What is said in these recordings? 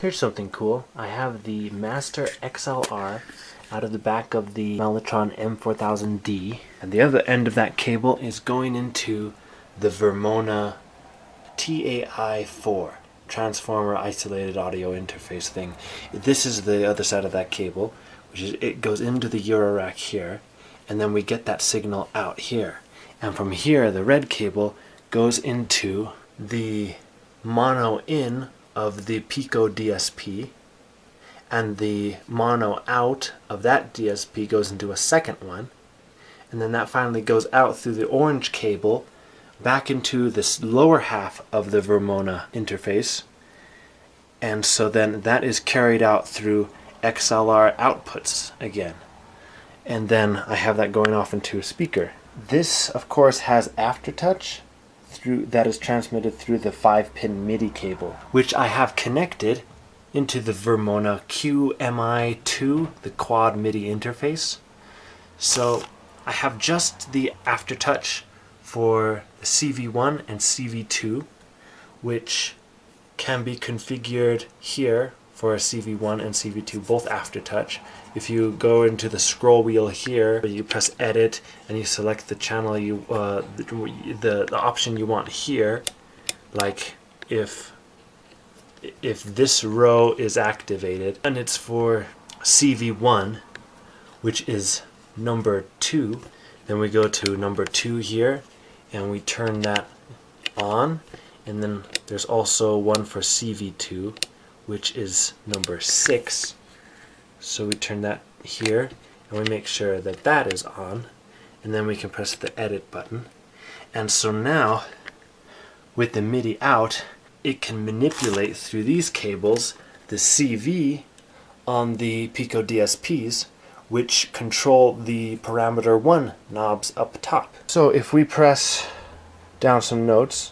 Here's something cool. I have the Master XLR out of the back of the Mellotron M4000D, and the other end of that cable is going into the Vermona TAI4 transformer isolated audio interface thing. This is the other side of that cable, which is it goes into the Eurorack here, and then we get that signal out here. And from here, the red cable goes into the mono in of the Pico DSP, and the mono out of that DSP goes into a second one, and then that finally goes out through the orange cable back into this lower half of the Vermona interface, and so then that is carried out through XLR outputs again, and then I have that going off into a speaker. This of course has Aftertouch that is transmitted through the 5-pin Midi cable, which I have connected into the Vermona qMI2, the quad Midi interface. So I have just the Aftertouch for the CV1 and CV2, which can be configured here for a CV1 and CV2, both Aftertouch. If you go into the scroll wheel here, you press edit and you select the channel the option you want here, like if this row is activated, and it's for CV1, which is number 2, then we go to number 2 here and we turn that on, and then there's also one for CV2, which is number 6. So we turn that here and we make sure that that is on, and then we can press the edit button. And so now with the Midi out, it can manipulate through these cables the CV on the Pico DSPs, which control the parameter 1 knobs up top. So if we press down some notes,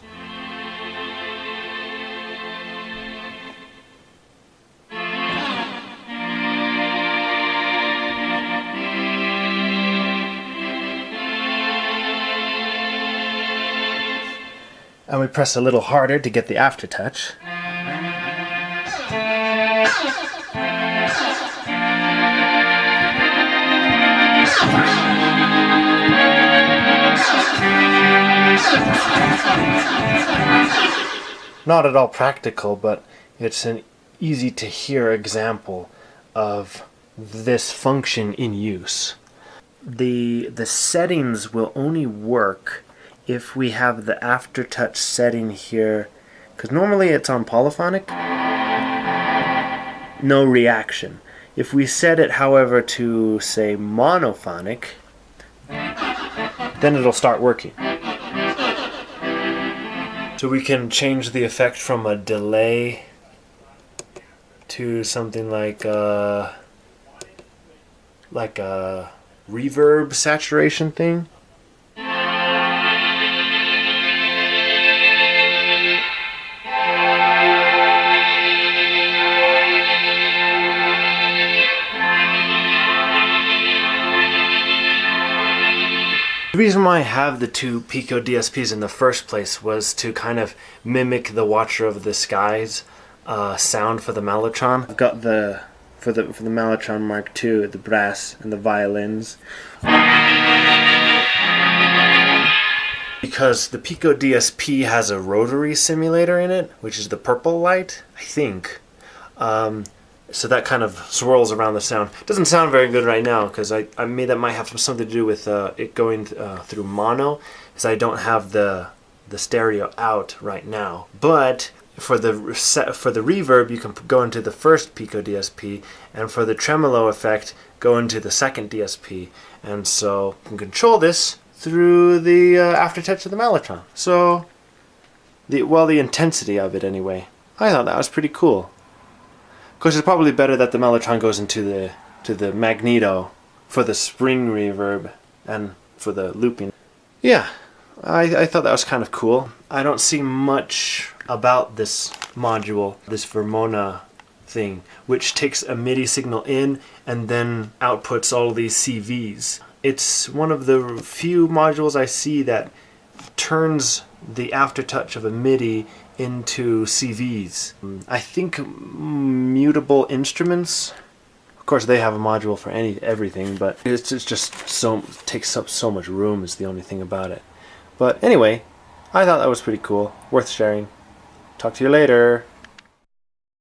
and we press a little harder to get the Aftertouch, not at all practical, but it's an easy to hear example of this function in use. The settings will only work if we have the Aftertouch setting here, because normally it's on polyphonic, no reaction. If we set it however to say monophonic, then it'll start working. So we can change the effect from a delay to something like a reverb saturation thing. The reason why I have the two Pico DSPs in the first place was to kind of mimic the Watcher of the Skies sound for the Mellotron. I've got for the Mellotron Mark II, the brass and the violins. Because the Pico DSP has a rotary simulator in it, which is the purple light, I think. So that kind of swirls around the sound. It doesn't sound very good right now because I made that might have something to do with it going through mono, because I don't have the stereo out right now. But for the reverb, you can go into the first Pico DSP, and for the tremolo effect, go into the second DSP. And so you can control this through the Aftertouch of the Mellotron. So the intensity of it anyway. I thought that was pretty cool. Of course, it's probably better that the Mellotron goes into the magneto for the spring reverb and for the looping. Yeah, I thought that was kind of cool. I don't see much about this module, this Vermona thing, which takes a Midi signal in and then outputs all these CVs. It's one of the few modules I see that turns the Aftertouch of a Midi into CVs. I think mutable instruments, of course they have a module for everything, but it's just takes up so much room is the only thing about it. But anyway, I thought that was pretty cool, worth sharing. Talk to you later.